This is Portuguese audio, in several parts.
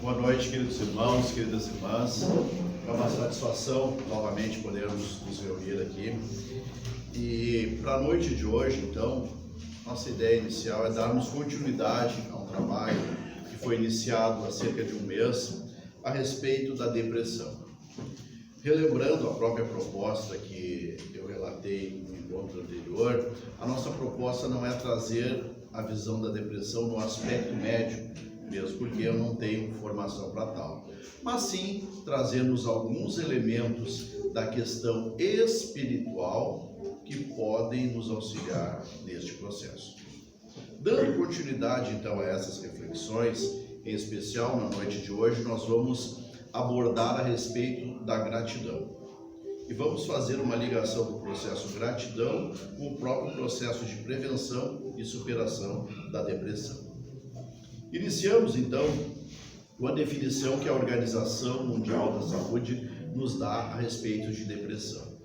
Boa noite, queridos irmãos, queridas irmãs. É uma satisfação novamente podermos nos reunir aqui. E para a noite de hoje, então, nossa ideia inicial é darmos continuidade a um trabalho que foi iniciado há cerca de um mês a respeito da depressão. Relembrando a própria proposta que eu relatei no encontro anterior, a nossa proposta não é trazer a visão da depressão no aspecto médico, mesmo porque eu não tenho formação para tal, mas sim trazermos alguns elementos da questão espiritual que podem nos auxiliar neste processo. Dando continuidade então a essas reflexões, em especial na noite de hoje, nós vamos abordar a respeito da gratidão. E vamos fazer uma ligação do processo gratidão com o próprio processo de prevenção e superação da depressão. Iniciamos então com a definição que a Organização Mundial da Saúde nos dá a respeito de depressão.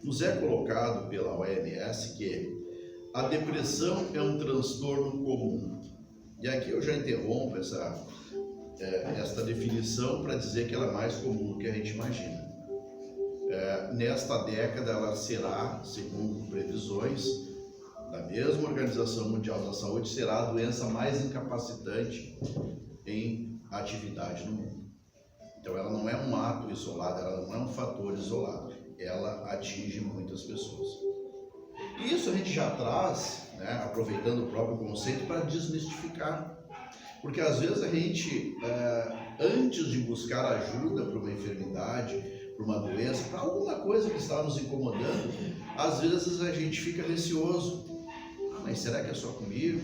Nos é colocado pela OMS que a depressão é um transtorno comum. E aqui eu já interrompo esta definição para dizer que ela é mais comum do que a gente imagina. Nesta década ela será, segundo previsões da mesma Organização Mundial da Saúde, será a doença mais incapacitante em atividade no mundo. Então ela não é um ato isolado, ela não é um fator isolado, ela atinge muitas pessoas. E isso a gente já traz, aproveitando o próprio conceito, para desmistificar. Porque às vezes a gente, antes de buscar ajuda para uma enfermidade, para uma doença, para alguma coisa que está nos incomodando, às vezes a gente fica receoso. Mas será que é só comigo?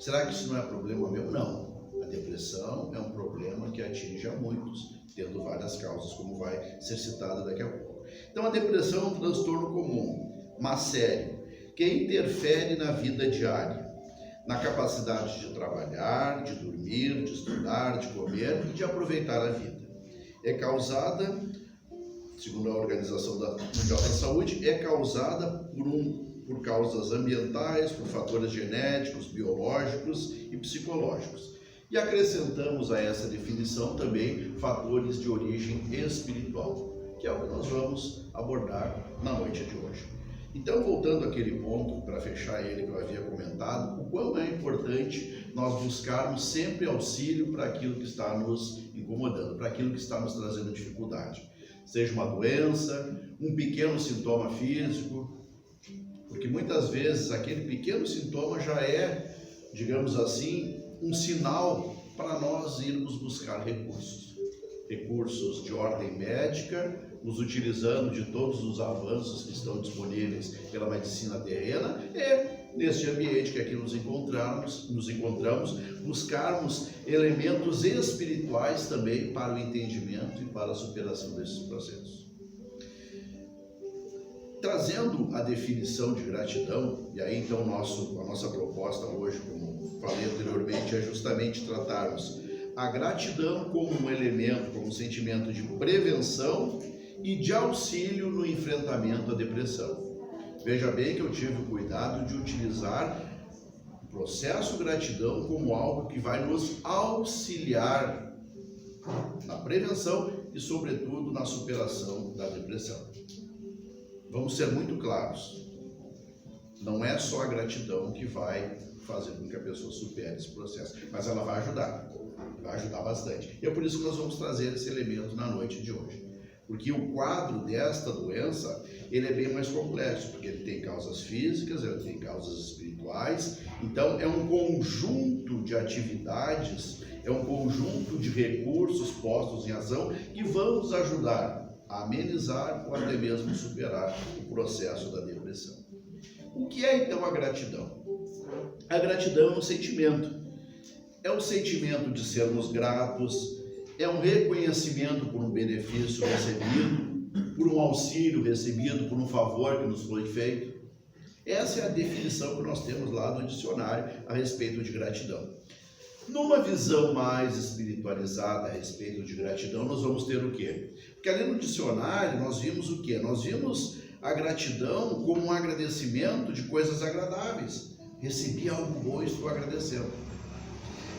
Será que isso não é problema meu? Não. A depressão é um problema que atinge a muitos, tendo várias causas, como vai ser citado daqui a pouco. Então a depressão é um transtorno comum, mas sério, que interfere na vida diária, na capacidade de trabalhar, de dormir, de estudar, de comer e de aproveitar a vida. É causada, segundo a Organização Mundial da Saúde, é causada por causas ambientais, por fatores genéticos, biológicos e psicológicos. E acrescentamos a essa definição também fatores de origem espiritual, que é o que nós vamos abordar na noite de hoje. Então, voltando àquele ponto, para fechar ele que eu havia comentado, o quão é importante nós buscarmos sempre auxílio para aquilo que está nos incomodando, para aquilo que está nos trazendo dificuldade. Seja uma doença, um pequeno sintoma físico, porque muitas vezes aquele pequeno sintoma já é, digamos assim, um sinal para nós irmos buscar recursos de ordem médica, nos utilizando de todos os avanços que estão disponíveis pela medicina terrena e, neste ambiente que aqui nos encontramos, buscarmos elementos espirituais também para o entendimento e para a superação desses processos. Trazendo a definição de gratidão, e aí então a nossa proposta hoje, como falei anteriormente, é justamente tratarmos a gratidão como um elemento, como um sentimento de prevenção e de auxílio no enfrentamento à depressão. Veja bem que eu tive o cuidado de utilizar o processo gratidão como algo que vai nos auxiliar na prevenção e, sobretudo, na superação da depressão. Vamos ser muito claros, não é só a gratidão que vai fazer com que a pessoa supere esse processo, mas ela vai ajudar bastante. E é por isso que nós vamos trazer esse elemento na noite de hoje. Porque o quadro desta doença, ele é bem mais complexo, porque ele tem causas físicas, ele tem causas espirituais, então é um conjunto de atividades, é um conjunto de recursos postos em ação que vão nos ajudar a amenizar ou até mesmo superar o processo da depressão. O que é então a gratidão? A gratidão é um sentimento. É um sentimento de sermos gratos, é um reconhecimento por um benefício recebido, por um auxílio recebido, por um favor que nos foi feito. Essa é a definição que nós temos lá no dicionário a respeito de gratidão. Numa visão mais espiritualizada a respeito de gratidão, nós vamos ter o quê? Porque ali no dicionário nós vimos o quê? Nós vimos a gratidão como um agradecimento de coisas agradáveis. Recebi algo bom e estou agradecendo.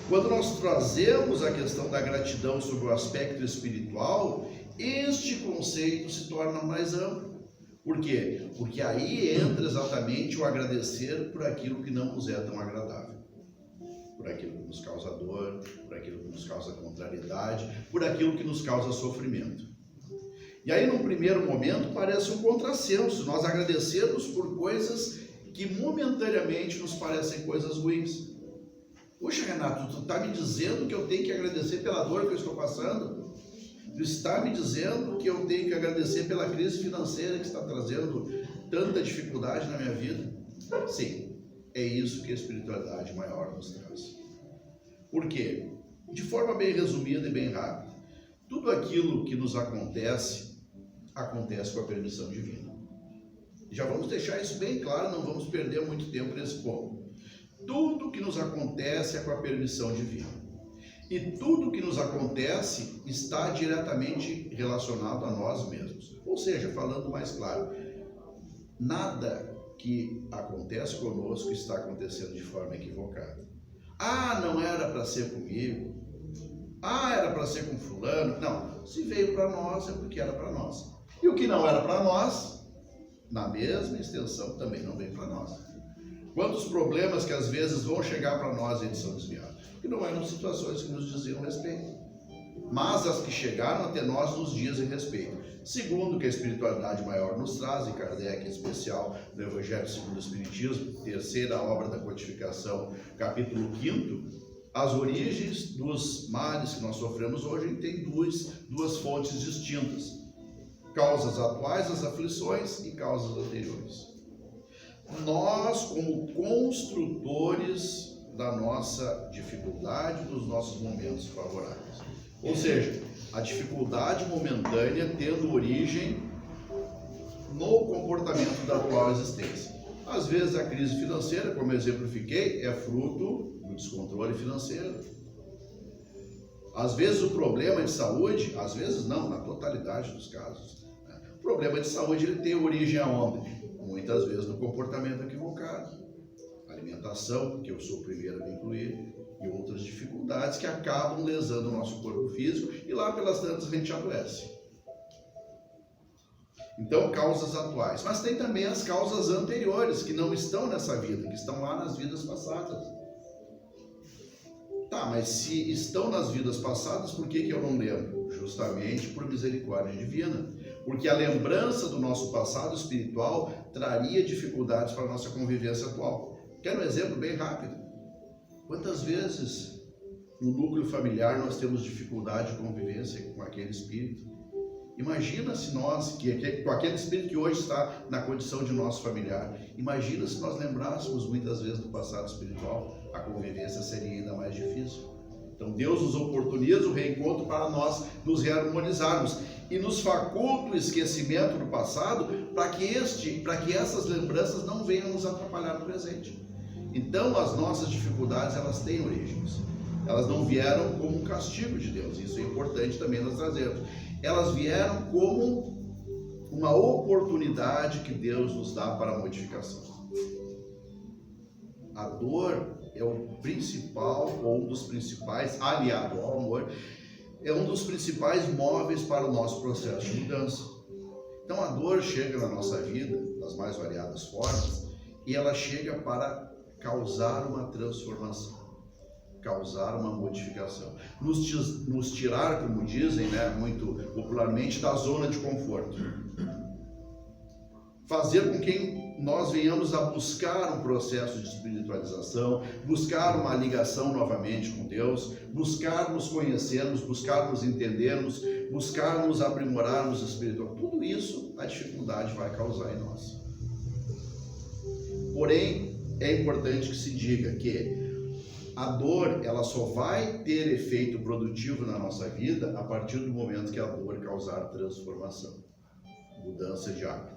Quando nós trazemos a questão da gratidão sobre o aspecto espiritual, este conceito se torna mais amplo. Por quê? Porque aí entra exatamente o agradecer por aquilo que não nos é tão agradável, por aquilo que nos causa dor, por aquilo que nos causa contrariedade, por aquilo que nos causa sofrimento. E aí, num primeiro momento, parece um contrassenso nós agradecermos por coisas que momentaneamente nos parecem coisas ruins. Poxa, Renato, tu está me dizendo que eu tenho que agradecer pela dor que eu estou passando? Tu está me dizendo que eu tenho que agradecer pela crise financeira que está trazendo tanta dificuldade na minha vida? Sim, é isso que a espiritualidade maior nos traz. Por quê? De forma bem resumida e bem rápida, tudo aquilo que nos acontece com a permissão divina. Já vamos deixar isso bem claro, não vamos perder muito tempo nesse ponto. Tudo que nos acontece é com a permissão divina. E tudo que nos acontece está diretamente relacionado a nós mesmos. Ou seja, falando mais claro, nada que acontece conosco está acontecendo de forma equivocada. Ah, não era para ser comigo. Ah, era para ser com fulano. Não, se veio para nós é porque era para nós. E o que não era para nós, na mesma extensão, também não veio para nós. Quantos problemas que às vezes vão chegar para nós e eles são desviados? Porque não eram situações que nos diziam respeito. Mas as que chegaram até nós nos dizem respeito. Segundo o que a espiritualidade maior nos traz, e Kardec em especial, no Evangelho segundo o Espiritismo, terceira obra da codificação, capítulo 5º, as origens dos males que nós sofremos hoje têm duas fontes distintas. Causas atuais das aflições e causas anteriores. Nós, como construtores da nossa dificuldade, dos nossos momentos favoráveis. Ou seja, a dificuldade momentânea tendo origem no comportamento da atual existência. Às vezes a crise financeira, como exemplifiquei, é fruto do descontrole financeiro. Às vezes o problema de saúde, às vezes não, na totalidade dos casos. O problema de saúde ele tem origem aonde? Muitas vezes no comportamento equivocado. Alimentação, que eu sou o primeiro a me incluir, e outras dificuldades que acabam lesando o nosso corpo físico e lá pelas tantas a gente adoece. Então, causas atuais. Mas tem também as causas anteriores, que não estão nessa vida, que estão lá nas vidas passadas. Tá, mas se estão nas vidas passadas, por que eu não lembro? Justamente por misericórdia divina. Porque a lembrança do nosso passado espiritual traria dificuldades para a nossa convivência atual. Quero um exemplo bem rápido. Quantas vezes no núcleo familiar nós temos dificuldade de convivência com aquele espírito? Imagina se nós, com aquele espírito que hoje está na condição de nosso familiar, imagina se nós lembrássemos muitas vezes do passado espiritual, a convivência seria ainda mais difícil. Então Deus nos oportuniza o reencontro para nós nos reharmonizarmos e nos faculta o esquecimento do passado para que essas lembranças não venham nos atrapalhar no presente. Então as nossas dificuldades elas têm origens. Elas não vieram como um castigo de Deus, isso é importante também nós trazermos. Elas vieram como uma oportunidade que Deus nos dá para a modificação. A dor é o principal, ou um dos principais, aliado ao amor, é um dos principais móveis para o nosso processo de mudança. Então a dor chega na nossa vida, das mais variadas formas, e ela chega para causar uma transformação, causar uma modificação, nos tirar, como dizem, muito popularmente, da zona de conforto. Fazer com que nós venhamos a buscar um processo de espiritualização, buscar uma ligação novamente com Deus, buscar nos conhecermos, buscar nos entendermos, buscar nos aprimorarmos espiritualmente. Tudo isso a dificuldade vai causar em nós. Porém, é importante que se diga que a dor, ela só vai ter efeito produtivo na nossa vida a partir do momento que a dor causar transformação, mudança de hábito.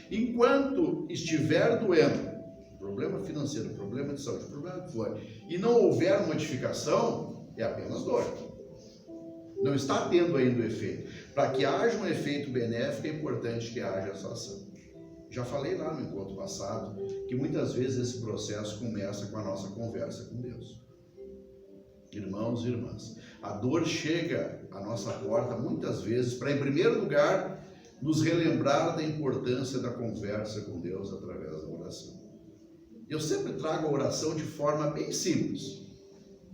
Enquanto estiver doendo, problema financeiro, problema de saúde, problema que for, e não houver modificação, é apenas dor. Não está tendo ainda o efeito. Para que haja um efeito benéfico, é importante que haja essa ação. Já falei lá no encontro passado que muitas vezes esse processo começa com a nossa conversa com Deus. Irmãos e irmãs, a dor chega à nossa porta muitas vezes para, em primeiro lugar, nos relembrar da importância da conversa com Deus através da oração. Eu sempre trago a oração de forma bem simples.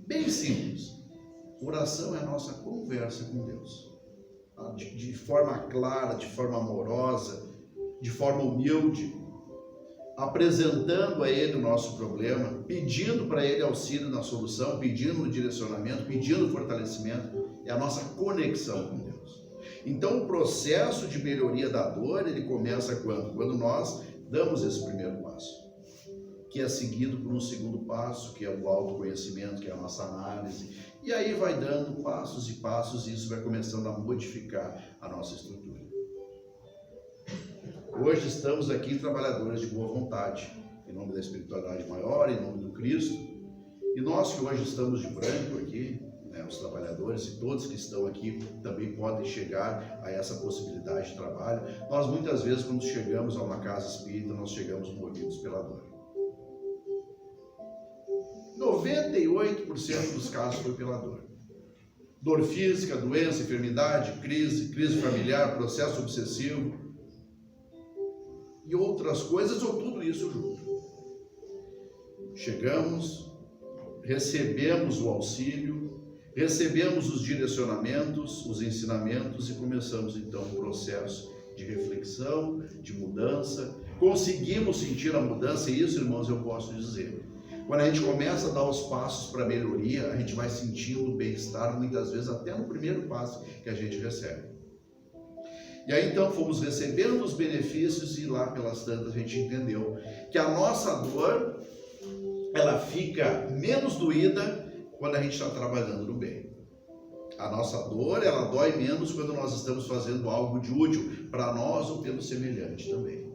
Bem simples. Oração é a nossa conversa com Deus. De forma clara, de forma amorosa, de forma humilde, apresentando a Ele o nosso problema, pedindo para Ele auxílio na solução, pedindo direcionamento, pedindo fortalecimento. É a nossa conexão com Deus. Então, o processo de melhoria da dor, ele começa quando? Quando nós damos esse primeiro passo, que é seguido por um segundo passo, que é o autoconhecimento, que é a nossa análise. E aí vai dando passos e passos, e isso vai começando a modificar a nossa estrutura. Hoje estamos aqui trabalhadores de boa vontade, em nome da espiritualidade maior, em nome do Cristo. E nós que hoje estamos de branco aqui, os trabalhadores e todos que estão aqui também podem chegar a essa possibilidade de trabalho. Nós muitas vezes, quando chegamos a uma casa espírita, nós chegamos movidos pela dor. 98% dos casos foi pela dor. Dor física, doença, enfermidade, crise familiar, processo obsessivo e outras coisas, ou tudo isso junto. Chegamos, recebemos o auxílio, recebemos os direcionamentos, os ensinamentos e começamos então um processo de reflexão, de mudança. Conseguimos sentir a mudança e isso, irmãos, eu posso dizer. Quando a gente começa a dar os passos para a melhoria, a gente vai sentindo o bem-estar, muitas vezes até no primeiro passo que a gente recebe. E aí então fomos recebendo os benefícios e lá pelas tantas a gente entendeu que a nossa dor, ela fica menos doída quando a gente está trabalhando no bem. A nossa dor, ela dói menos quando nós estamos fazendo algo de útil para nós ou pelo semelhante também.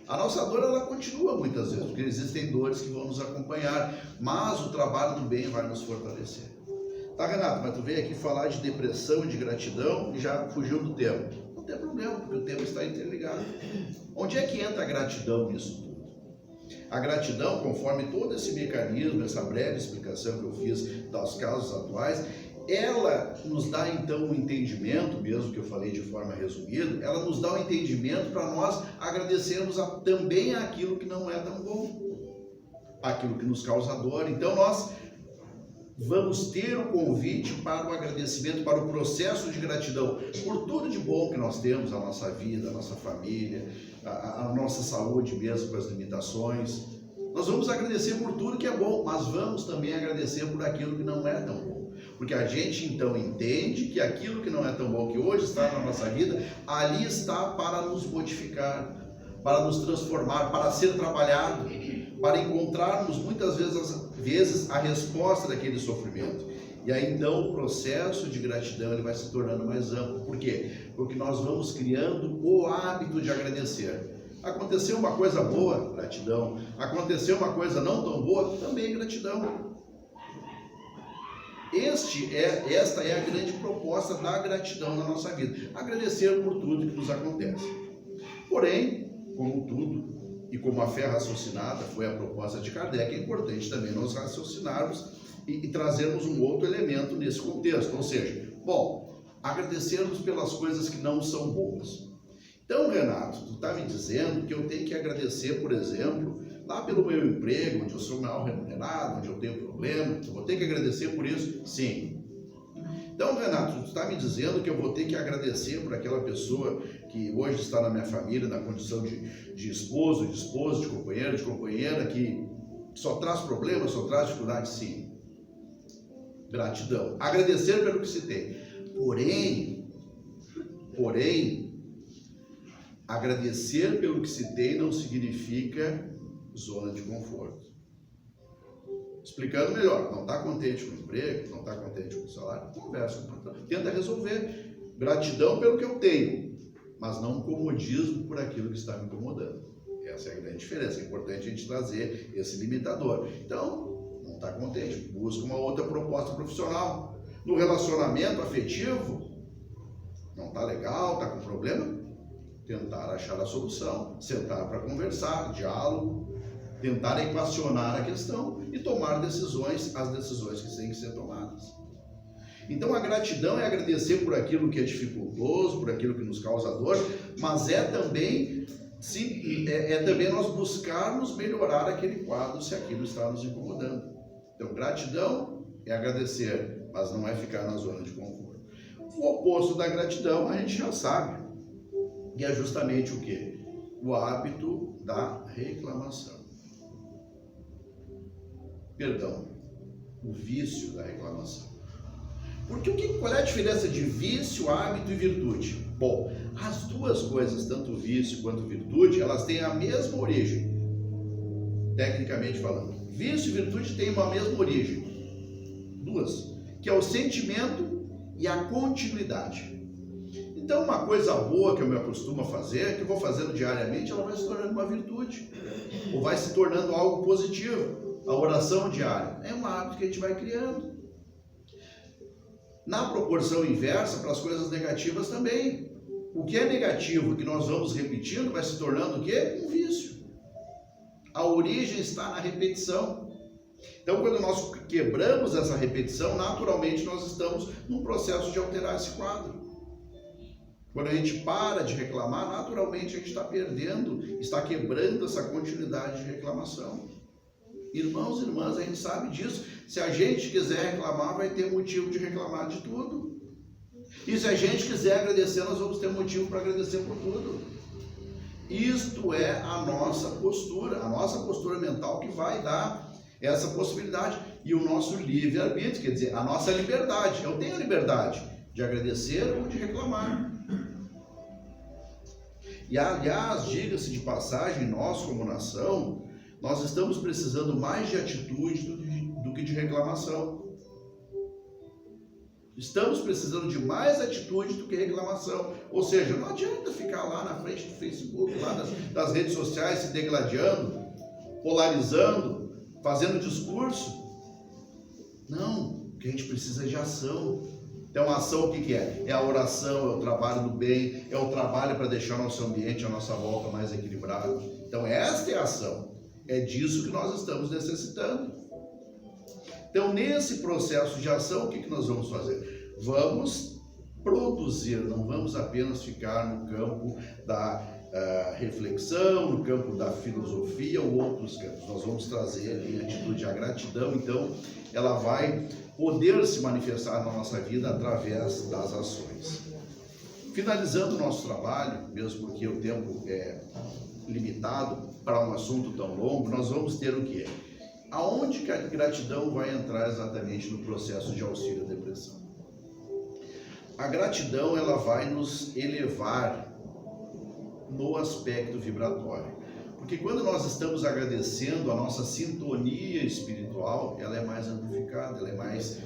A nossa dor, ela continua muitas vezes, porque existem dores que vão nos acompanhar, mas o trabalho do bem vai nos fortalecer. Tá, Renato, mas tu veio aqui falar de depressão e de gratidão e já fugiu do tema. Não tem problema, porque o tema está interligado. Onde é que entra a gratidão nisso tudo? A gratidão, conforme todo esse mecanismo, essa breve explicação que eu fiz dos casos atuais, ela nos dá então um entendimento, mesmo que eu falei de forma resumida, ela nos dá um entendimento para nós agradecermos também aquilo que não é tão bom, aquilo que nos causa dor. Então nós vamos ter o convite para o agradecimento, para o processo de gratidão por tudo de bom que nós temos, a nossa vida, a nossa família, a nossa saúde mesmo com as limitações. Nós vamos agradecer por tudo que é bom, mas vamos também agradecer por aquilo que não é tão bom. Porque a gente então entende que aquilo que não é tão bom, que hoje está na nossa vida, ali está para nos modificar, para nos transformar, para ser trabalhado, para encontrarmos muitas vezes a resposta daquele sofrimento. E aí então o processo de gratidão ele vai se tornando mais amplo. Por quê? Porque nós vamos criando o hábito de agradecer. Aconteceu uma coisa boa, gratidão. Aconteceu uma coisa não tão boa, também gratidão. Esta é a grande proposta da gratidão na nossa vida. Agradecer por tudo que nos acontece. Porém, como tudo, e como a fé raciocinada foi a proposta de Kardec, é importante também nós raciocinarmos e trazermos um outro elemento nesse contexto. Ou seja, agradecermos pelas coisas que não são boas. Então, Renato, tu está me dizendo que eu tenho que agradecer, por exemplo, lá pelo meu emprego, onde eu sou mal remunerado, onde eu tenho problema, eu vou ter que agradecer por isso? Sim. Então, Renato, tu está me dizendo que eu vou ter que agradecer por aquela pessoa que hoje está na minha família, na condição de esposo, de companheiro, de companheira, que só traz problemas, só traz dificuldades? Sim. Gratidão. Agradecer pelo que se tem. Porém, agradecer pelo que se tem não significa zona de conforto. Explicando melhor, não está contente com o emprego, não está contente com o salário, conversa com o patrão, tenta resolver. Gratidão pelo que eu tenho, mas não comodismo por aquilo que está me incomodando. Essa é a grande diferença, é importante a gente trazer esse limitador. Então, não está contente, busca uma outra proposta profissional. No relacionamento afetivo, não está legal, está com problema, tentar achar a solução, sentar para conversar, diálogo. tentar equacionar a questão e tomar decisões, as decisões que têm que ser tomadas. Então a gratidão é agradecer por aquilo que é dificultoso, por aquilo que nos causa dor, mas é também nós buscarmos melhorar aquele quadro se aquilo está nos incomodando. Então gratidão é agradecer, mas não é ficar na zona de conforto. O oposto da gratidão a gente já sabe, e é justamente o quê? O hábito da reclamação. Perdão, o vício da reclamação. Porque qual é a diferença de vício, hábito e virtude? Bom, as duas coisas, tanto vício quanto virtude, elas têm a mesma origem, tecnicamente falando. Vício e virtude têm uma mesma origem, duas, que é o sentimento e a continuidade. Então, uma coisa boa que eu me acostumo a fazer, que eu vou fazendo diariamente, ela vai se tornando uma virtude, ou vai se tornando algo positivo. A oração diária é um hábito que a gente vai criando. Na proporção inversa, para as coisas negativas também. O que é negativo, que nós vamos repetindo, vai se tornando o quê? Um vício. A origem está na repetição. Então, quando nós quebramos essa repetição, naturalmente nós estamos num processo de alterar esse quadro. Quando a gente para de reclamar, naturalmente a gente está perdendo, está quebrando essa continuidade de reclamação. Irmãos e irmãs, a gente sabe disso. Se a gente quiser reclamar, vai ter motivo de reclamar de tudo. E se a gente quiser agradecer, nós vamos ter motivo para agradecer por tudo. Isto é a nossa postura mental que vai dar essa possibilidade. E o nosso livre-arbítrio, quer dizer, a nossa liberdade. Eu tenho a liberdade de agradecer ou de reclamar. E aliás, diga-se de passagem, nós como nação, nós estamos precisando mais de atitude do que de reclamação. Estamos precisando de mais atitude do que reclamação. Ou seja, não adianta ficar lá na frente do Facebook, lá das redes sociais, se degladiando, polarizando, fazendo discurso. Não, o que a gente precisa é de ação. Então a ação o que é? É a oração, é o trabalho do bem, é o trabalho para deixar o nosso ambiente, a nossa volta mais equilibrado. Então esta é a ação. É disso que nós estamos necessitando. Então, nesse processo de ação, o que nós vamos fazer? Vamos produzir, não vamos apenas ficar no campo da reflexão, no campo da filosofia ou outros campos. Nós vamos trazer em atitude a gratidão, então, ela vai poder se manifestar na nossa vida através das ações. Finalizando o nosso trabalho, mesmo porque o tempo é limitado para um assunto tão longo, nós vamos ter o quê? Aonde que a gratidão vai entrar exatamente no processo de auxílio à depressão? A gratidão, ela vai nos elevar no aspecto vibratório. Porque quando nós estamos agradecendo, a nossa sintonia espiritual, ela é mais amplificada, ela é mais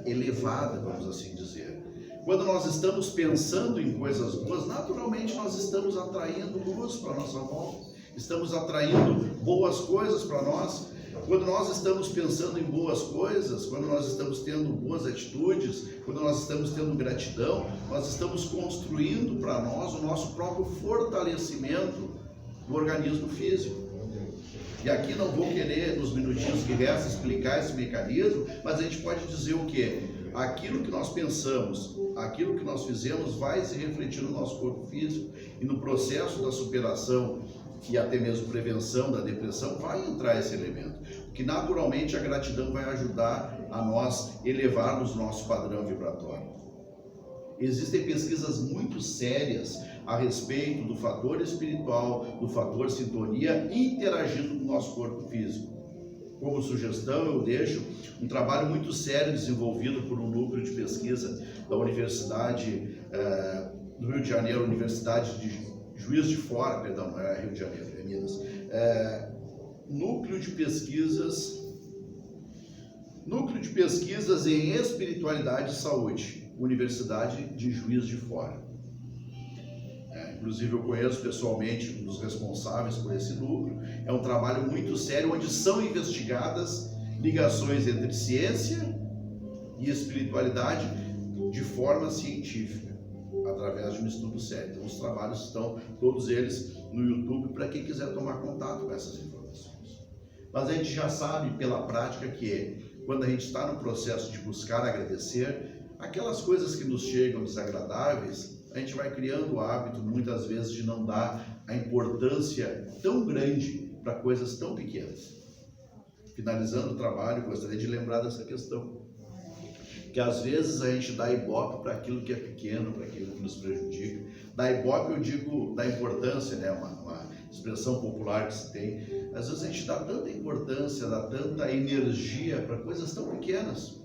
elevada, vamos assim dizer. Quando nós estamos pensando em coisas boas, naturalmente nós estamos atraindo luz para a nossa volta, estamos atraindo boas coisas para nós. Quando nós estamos pensando em boas coisas, quando nós estamos tendo boas atitudes, quando nós estamos tendo gratidão, nós estamos construindo para nós o nosso próprio fortalecimento do organismo físico. E aqui não vou querer, nos minutinhos que restam, explicar esse mecanismo, mas a gente pode dizer o quê? Aquilo que nós pensamos, aquilo que nós fizemos vai se refletir no nosso corpo físico e no processo da superação e até mesmo prevenção da depressão vai entrar esse elemento, que naturalmente a gratidão vai ajudar a nós elevarmos o nosso padrão vibratório. Existem pesquisas muito sérias a respeito do fator espiritual, do fator sintonia interagindo com o nosso corpo físico. Como sugestão, eu deixo um trabalho muito sério desenvolvido por um núcleo de pesquisa da Universidade do Rio de Janeiro, Universidade de Juiz de Fora, perdão, não é Rio de Janeiro, é Minas. Núcleo de Pesquisas em Espiritualidade e Saúde, Universidade de Juiz de Fora. Inclusive eu conheço pessoalmente um dos responsáveis por esse núcleo. É um trabalho muito sério, onde são investigadas ligações entre ciência e espiritualidade de forma científica, através de um estudo sério. Então os trabalhos estão, todos eles, no YouTube, para quem quiser tomar contato com essas informações. mas a gente já sabe pela prática que quando a gente está no processo de buscar agradecer, aquelas coisas que nos chegam desagradáveis, a gente vai criando o hábito, muitas vezes, de não dar a importância tão grande para coisas tão pequenas. Finalizando o trabalho, gostaria de lembrar dessa questão, que às vezes a gente dá ibope para aquilo que é pequeno, para aquilo que nos prejudica. Dá ibope, eu digo, da importância, né? Uma expressão popular que se tem. Às vezes a gente dá tanta importância, dá tanta energia para coisas tão pequenas.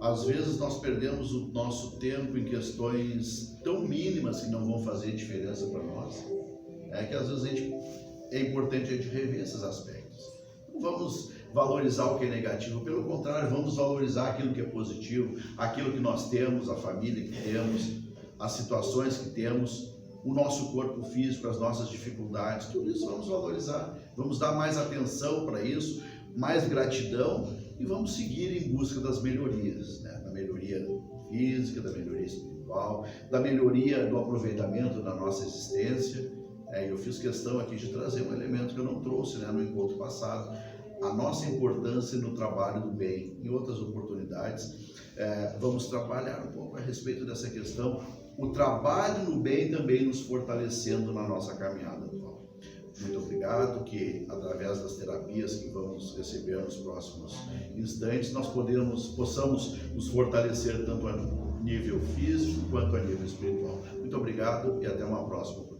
Às vezes nós perdemos o nosso tempo em questões tão mínimas que não vão fazer diferença para nós. É que às vezes é importante a gente rever esses aspectos. Não vamos valorizar o que é negativo, pelo contrário, vamos valorizar aquilo que é positivo, aquilo que nós temos, a família que temos, as situações que temos, o nosso corpo físico, as nossas dificuldades, tudo isso vamos valorizar, vamos dar mais atenção para isso, mais gratidão e vamos seguir em busca das melhorias, né? Da melhoria física, da melhoria espiritual, da melhoria do aproveitamento da nossa existência. Eu fiz questão aqui de trazer um elemento que eu não trouxe, né, no encontro passado, a nossa importância no trabalho do bem. Em outras oportunidades, vamos trabalhar um pouco a respeito dessa questão, o trabalho no bem também nos fortalecendo na nossa caminhada atual. Muito obrigado, que através das terapias que vamos receber nos próximos instantes, nós possamos nos fortalecer tanto a nível físico quanto a nível espiritual. Muito obrigado e até uma próxima oportunidade.